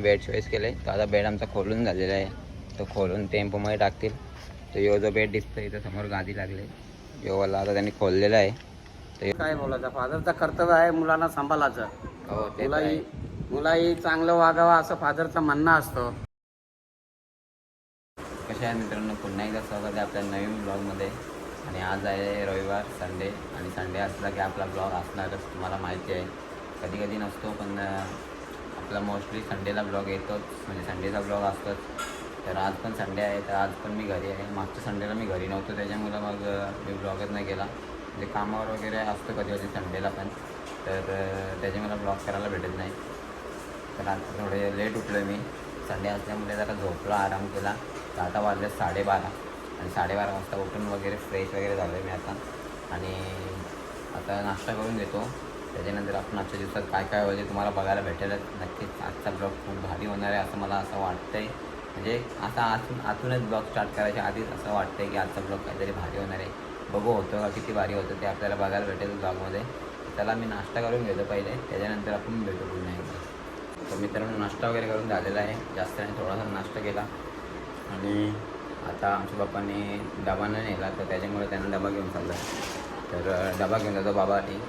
Bed choice केले. तर आता बेड आमचा खोलून झालेला आहे. तो खोलून टेम्पोमध्ये टाकतील. तर यो जो बेड दिसतो इथं समोर गादी लागले योवाला आता त्यांनी खोललेला आहे. तर काय बोलायचं, फादरचं कर्तव्य आहे मुलांना सांभाळायचं. हो ते तर आहे. मुलाही चांगलं वागावं असं फादरचं म्हणणं असतं. कशा आहे मित्रांनो, पुन्हा एकदा स्वागत आहे आपल्या नवीन ब्लॉगमध्ये. आणि आज आहे रविवार संडे. आणि संडे असला की आपला ब्लॉग असणारच, तुम्हाला माहिती आहे. कधी कधी नसतो पण आपला मोस्टली संडेला ब्लॉग येतोच, म्हणजे संडेचा ब्लॉग असतोच. तर आज पण संडे आहे, तर आज पण मी घरी आहे. मागच्या संडेला मी घरी नव्हतो, त्याच्यामुळं मग मी ब्लॉगच नाही केला. म्हणजे कामावर वगैरे असतो कधी कधी संडेला पण, तर त्याच्यामुळे ब्लॉग करायला भेटत नाही. तर आज थोडे लेट उठलो मी, संडे असल्यामुळे जरा झोपलो, आराम केला. तर आता वाजले 12:30 आणि 12:30 वाजता उठून वगैरे फ्रेश वगैरे झालो आहे मी आता. आणि आता नाश्ता करून घेतो. त्याच्यानंतर आपण आजच्या दिवसात काय काय होईल तुम्हाला बघायला भेटेलच नक्कीच. आजचा ब्लॉग खूप भारी होणार आहे असं मला असं वाटतं आहे. म्हणजे आता आतूनच ब्लॉग स्टार्ट करायच्या आधीच असं वाटतं आहे की आजचा ब्लॉग काहीतरी भारी होणार आहे. बघू होतं का किती भारी होतं ते आपल्याला बघायला भेटेल ब्लॉगमध्ये. त्याला मी नाश्ता करून घेतो पहिले, त्याच्यानंतर आपण भेटू पुन्हा एकदा. तर मित्रांनो नाश्ता वगैरे करून झालेला आहे, जास्त नाही थोडासा नाश्ता केला. आणि आता आमच्या बाप्पांनी डबा नाही नेला, तर त्याच्यामुळे त्यांना डबा घेऊन चालला. तर डबा घेऊन जातो बाबासाठी.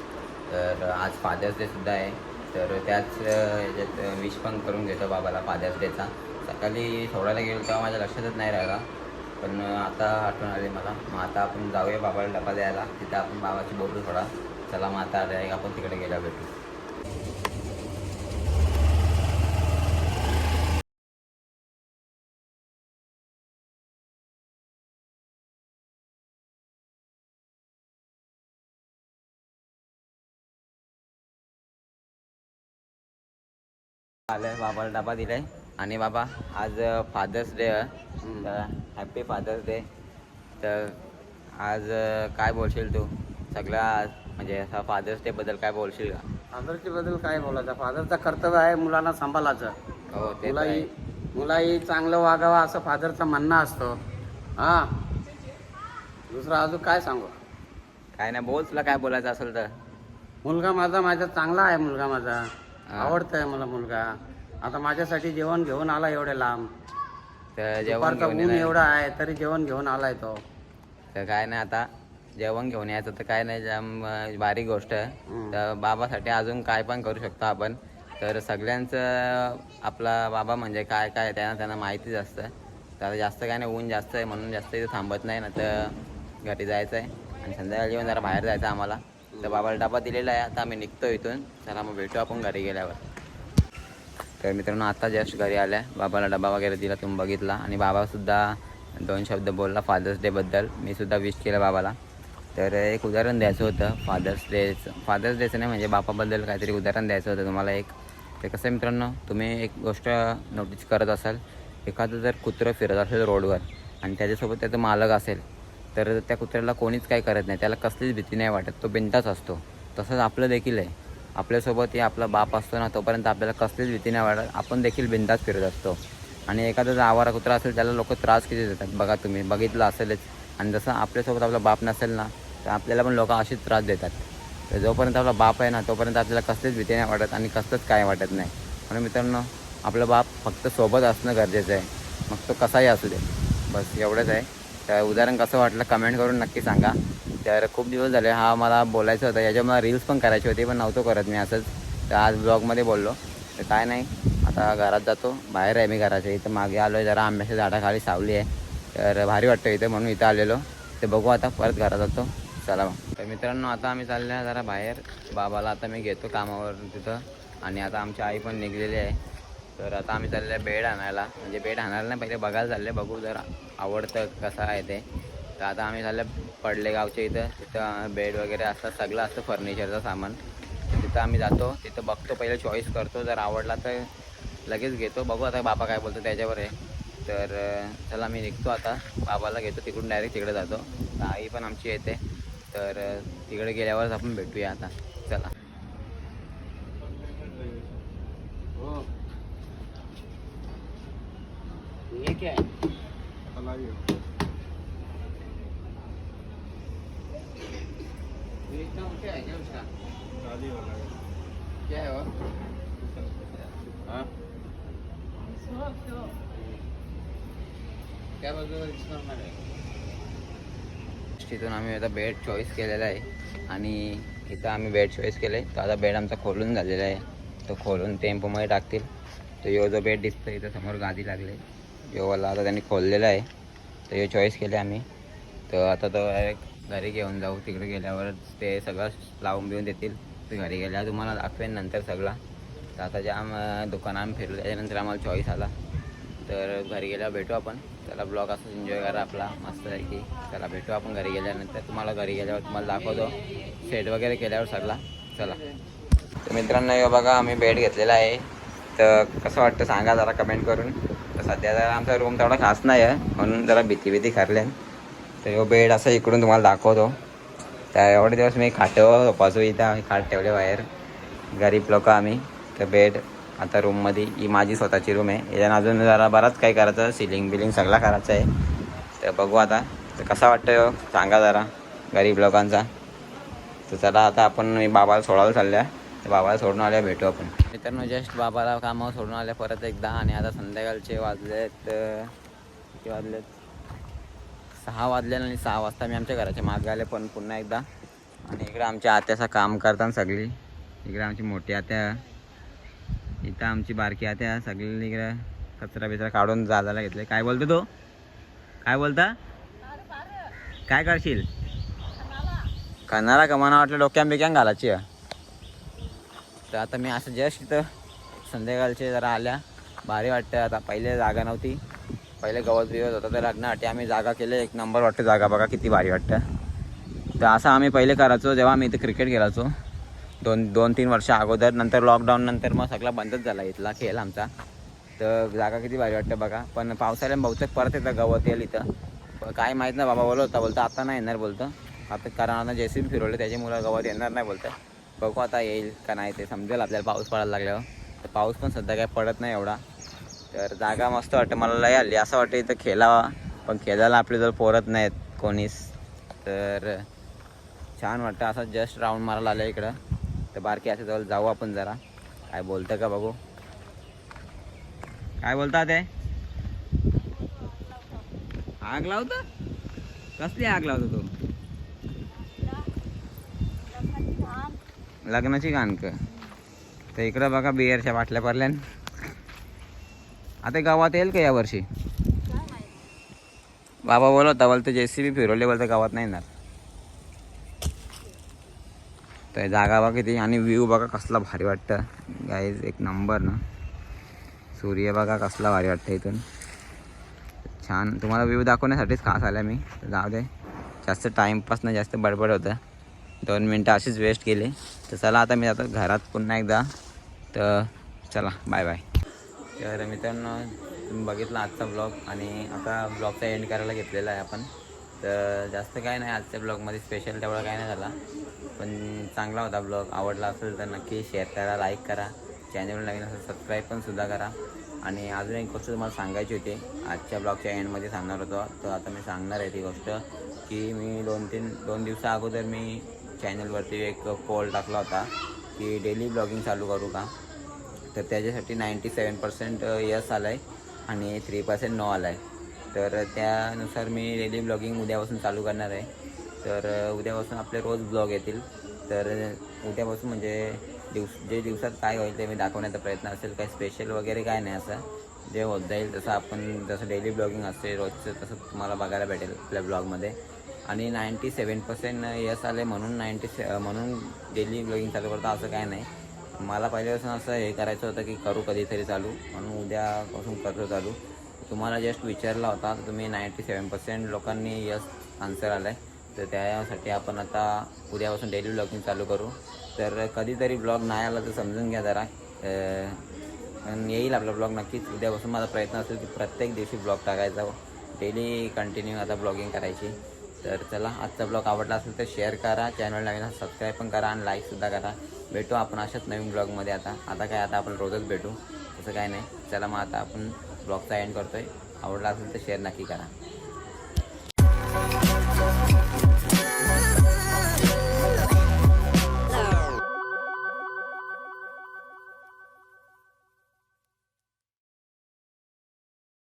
तर आज फादर्स डेसुद्धा आहे, तर त्याच ह्याच्यात विश पण करून घेतो बाबाला फादर्स डेचा. सकाळी सोडायला गेलो तेव्हा माझ्या लक्षातच नाही राहिला, पण आता आठवण आली मला. मग आता आपण जाऊया बाबाला डबा द्यायला. तिथं आपण बाबाची बोलू थोडा. चला मग आता आले आपण तिकडे गेल्या भेटू. आलं बाबाला डबा दिलाय. आणि बाबा आज फादर्स डे आहे, तर हॅप्पी फादर्स डे. तर आज काय बोलशील तू सगळ्या म्हणजे असा फादर्स डे बद्दल काय बोलशील का? फादरच्या बद्दल काय बोलायचं, फादरचं कर्तव्य आहे मुलांना सांभाळायचं. हो ते तर आहे. मुलाही चांगलं वागावं असं फादरचं म्हणणं असतं. हां, दुसरं अजून काय सांगू? काय नाही बोल, तुला काय बोलायचं असेल तर. मुलगा माझा चांगला आहे. मुलगा माझा आवडतं आहे मला मुलगा. आता माझ्यासाठी जेवण घेऊन आला एवढे लांब. तर जेवण दुपारचा घेऊन ऊन येणार. एवढा आहे तरी जेवण घेऊन आलाय तो. तर काय नाही आता जेवण घेऊन यायचं तर काय नाही, जाम भारी गोष्ट आहे. तर बाबासाठी अजून काय पण करू शकतो आपण. तर सगळ्यांचं आपला बाबा म्हणजे काय काय त्यांना माहितीच असतं. तर जास्त काय नाही, ऊन जास्त आहे म्हणून जास्त इथं थांबत नाही ना, तर घरी जायचं आहे. आणि संध्याकाळी येऊन जरा बाहेर जायचं आम्हाला. तर बाबाला डबा दिलेला आहे, आता आम्ही निघतो इथून. चला मग भेटू आपण घरी गेल्यावर. तर मित्रांनो आता जस्ट घरी आल्या, बाबाला डबा वगैरे दिला तुम्ही बघितला. आणि बाबासुद्धा 2 शब्द बोलला फादर्स डेबद्दल. मी सुद्धा विश केलं बाबाला. तर एक उदाहरण द्यायचं होतं फादर्स डेचं नाही, म्हणजे बापाबद्दल काहीतरी उदाहरण द्यायचं होतं तुम्हाला एक. ते कसं आहे मित्रांनो, तुम्ही एक गोष्ट नोटीस करत असाल, एखादं जर कुत्रं फिरत असेल रोडवर आणि त्याच्यासोबत त्याचं मालक असेल, तर त्या कुत्र्याला कोणीच काही करत नाही, त्याला कसलीच भीती नाही वाटत, तो बिनधास्त असतो. तसंच आपलं देखील आहे. आपल्यासोबत आपला बाप असतो ना, तोपर्यंत आपल्याला कसलीच भीती नाही वाटत, आपण देखील बिनधास्त फिरत असतो. आणि एखादा जर आवारा कुत्रा असेल त्याला लोक त्रास किती देतात बघा, तुम्ही बघितलं असेलच. आणि जसं आपल्यासोबत आपला बाप नसेल ना, तर आपल्याला पण लोक अशीच त्रास देतात. तर जोपर्यंत आपला बाप आहे ना, तोपर्यंत आपल्याला कसलीच भीती नाही वाटत आणि कसलंच काय वाटत नाही. म्हणून मित्रांनो, आपला बाप फक्त सोबत असणं गरजेचं आहे, मग तो कसाही असू दे. बस एवढंच आहे. तर उदाहरण कसं वाटलं कमेंट करून नक्की सांगा. तर खूप दिवस झाले हा मला बोलायचं होतं, याच्यामुळे रील्स पण करायची होती पण नव्हतो करत मी असंच. तर आज ब्लॉगमध्ये बोललो. तर काय नाही, आता घरात जातो. बाहेर आहे मी घराच्या इथं, मागे आलो आहे जरा, आंब्याच्या झाडाखाली सावली आहे, तर भारी वाटतं इथं म्हणून इथं आलेलो. ते बघू आता परत घरात जातो. चला मग. तर मित्रांनो आता आम्ही चालले आहे जरा बाहेर. बाबाला आता मी घेतो कामावर तिथं. आणि आता आमची आई पण निघलेली आहे. तर आता आम्ही चालले आहे बेड आणायला, म्हणजे बेड आणायला नाही, पहिले बघायला चालले, बघू जरा आवडतं कसं आहे ते. तर आता आम्ही चालले पडले गावच्या इथं, तिथं बेड वगैरे असतं, सगळं असतं फर्निचरचं सामान. तिथं आम्ही जातो, तिथं बघतो, पहिले चॉईस करतो, जर आवडला तर लगेच घेतो. बघू आता बाबा काय बोलतो त्याच्यावर आहे. तर चला मी निघतो आता, बाबाला घेतो तिकडून डायरेक्ट तिकडे जातो. तर आई पण आमची येते, तर तिकडे गेल्यावरच आपण भेटूया आता. चला. हो, ये क्या है? एकदम क्या है क्या उसका? क्या है वो? हाँ त्या बाजूला दिसणार नाही. तिथून आम्ही आता बेड चॉईस केलेला आहे आणि इथं आम्ही बेड चॉईस केलं आहे. तर आता बेड आमचा खोलून झालेला आहे. तो खोलून टेम्पोमध्ये टाकतील. तर यो जो बेड दिसतो इथं समोर गादी लागले योवाला आता त्यांनी खोललेला आहे. तर हे चॉईस केले आम्ही. तर आता तो डायरेक्ट घरी घेऊन जाऊ. तिकडे गेल्यावर ते सगळं लावून बिवून देतील. तर घरी गेल्यावर तुम्हाला दाखवेन नंतर सगळा. तर आता जाम दुकानात फिरलं त्याच्यानंतर आम्हाला चॉईस आला. तर घरी गेल्यावर भेटू आपण. चला ब्लॉग असं एन्जॉय करा आपला मस्त आहे की. चला भेटू आपण घरी गेल्यानंतर. तुम्हाला घरी गेल्यावर तुम्हाला दाखवतो सेट वगैरे केल्यावर सगळा. चला. तर मित्रांनो हे बघा आम्ही बेड घेतलेला आहे. तर कसं वाटतं सांगा जरा कमेंट करून. तर सध्या जरा आमचा रूम तेवढा खास नाही आहे म्हणून जरा भीती खारले. तर ह्यो बेड असं इकडून तुम्हाला दाखवतो. त्या एवढे दिवस मी खाटं झोपायचो इथं. आम्ही खाट ठेवले बाहेर. गरीब लोक आम्ही. तर बेड आता रूममध्ये ही माझी स्वतःची रूम आहे. याच्यानं अजून जरा बराच काही करायचं. सिलिंग बिलिंग सगळा करायचं आहे. तर बघू आता. तर कसा वाटतं सांगा जरा गरीब लोकांचा. तर चला आता आपण बाबाला सोडायला चालल्या. तर बाबाला सोडून आल्या भेटू आपण. मित्रांनो जस्ट बाबाला कामावर सोडून आल्या परत एकदा. आणि आता संध्याकाळचे वाजलेत किती वाजलेत 6 वाजले. आणि 6 वाजता मी आमच्या घराच्या मागे आले पण पुन्हा एकदा. आणि इकडे आमच्या आत्याचं काम करताना सगळी. इकडे आमची मोठी आत्या. इथं आमची बारकी आत्या. सगळी इकडे कचरा बिचरा काढून जायला घेतले. काय बोलतो तो? काय बोलता? काय करशील? करणारा कमाना वाटलं डोक्यान बिक्यान घालायची आहे. तर आता मी असं जस्ट इथं संध्याकाळचे जरा आल्या भारी वाटतं. आता पहिले जागा नव्हती. पहिले गवत बिवत होता. तर लग्नासाठी आम्ही जागा केले. एक नंबर वाटतं जागा. बघा किती भारी वाटतं. तर असं आम्ही पहिले करायचो जेव्हा आम्ही इथं क्रिकेट खेळायचो 2-3 वर्ष अगोदर. नंतर लॉकडाऊन नंतर मग सगळा बंदच झाला इथला खेळ आमचा. तर जागा किती भारी वाटतं बघा. पण पावसाळ्यात बहुतेक परत येतं गवत येईल इथं. काय माहीत नाही बाबा बोलता आता नाही येणार बोलतं. आता कारण आता JCB फिरवले त्याच्यामुळं गवत येणार नाही बोलतं. बघू आता येईल का नाही ते समजेल आपल्याला पाऊस पडायला लागल्यावर. तर पाऊस पण सध्या काय पडत नाही एवढा. तर जागा मस्त वाटतं मला लय आली. असं वाटतं इथं खेळावा पण खेळायला आपले जर पोरत नाहीत कोणीच. तर छान वाटतं. असं जस्ट राऊंड मारायला आलं इकडं. तर बारकी असं जवळ जाऊ आपण जरा. काय बोलतं का बघू. काय बोलता ते? आग लावतं? कसली आग लावतो तू? लग्नाची गाणक. तर इकडं बघा बिअरच्या बाटल्या पडल्यान. आता गावात येईल का यावर्षी? बाबा बोलतं JCB फिरवले बोलतं गावात नाही येणार. तर जागा बघा किती. आणि व्ह्यू बघा कसला भारी वाटतं गाईज. एक नंबर ना. सूर्य बघा कसला भारी वाटतं इथून. छान. तुम्हाला व्ह्यू दाखवण्यासाठीच खास आल्या मी. जाऊ दे जास्त टाईमपास नाही जास्त बडबड होतं. 2 मिनटं अशीच वेस्ट केली. तर चला आता मी आता घरात पुन्हा एकदा. तर चला बाय बाय. तर मित्रांनो तुम्ही बघितला आजचा ब्लॉग. आणि आता ब्लॉगचा एंड करायला घेतलेला आहे आपण. तर जास्त काय नाही आजच्या ब्लॉगमध्ये स्पेशल तेवढा काय नाही झाला. पण चांगला होता ब्लॉग. आवडला असेल तर नक्की शेअर करा लाईक करा. चॅनल नवीन असेल सबस्क्राईब पण सुद्धा करा. आणि अजून एक गोष्ट तुम्हाला सांगायची होती आजच्या ब्लॉगच्या एंडमध्ये सांगणार होतो. तर आता मी सांगणार आहे ती गोष्ट की मी 2 दिवसा अगोदर मी चॅनलवरती एक पोल टाकला होता की डेली ब्लॉगिंग चालू करू का. तर त्याच्यासाठी 97% यस आला आहे आणि 3% नो आला आहे. तर त्यानुसार मी डेली ब्लॉगिंग उद्यापासून चालू करणार आहे. तर उद्यापासून आपले रोज ब्लॉग येतील. तर उद्यापासून म्हणजे जे दिवसात काय होईल ते मी दाखवण्याचा प्रयत्न असेल. काही स्पेशल वगैरे काय नाही. असं जे होत जाईल तसं आपण जसं डेली ब्लॉगिंग असते रोजचं तसं तुम्हाला बघायला भेटेल आपल्या ब्लॉगमध्ये. आणि 97% यस आले म्हणून डेली ब्लॉगिंग चालू करतो असं काय नाही. मला पहिल्यापासून असं हे करायचं होतं की करू कधीतरी चालू म्हणून उद्यापासून करतो चालू. तुम्हाला जस्ट विचारला होता तर तुम्ही 97% लोकांनी यस आन्सर आला आहे. तर त्यासाठी आपण आता उद्यापासून डेली ब्लॉगिंग चालू करू. तर कधीतरी ब्लॉग नाही आला तर समजून घ्या जरा. येईल आपला ब्लॉग नक्कीच. उद्यापासून माझा प्रयत्न असेल की प्रत्येक दिवशी ब्लॉग टाकायचा. डेली कंटिन्यू आता ब्लॉगिंग करायची. तर चला आजचा ब्लॉग आवडला असेल तर शेअर करा. चॅनल नवीन सबस्क्राईब पण करा आणि लाईकसुद्धा करा. भेटू आपण अशाच नवीन ब्लॉगमध्ये. आता आपण रोजच भेटू तसं काय नाही. चला मग आता आपण ब्लॉगचा एंड करतो आहे. आवडला असेल तर शेअर नक्की करा.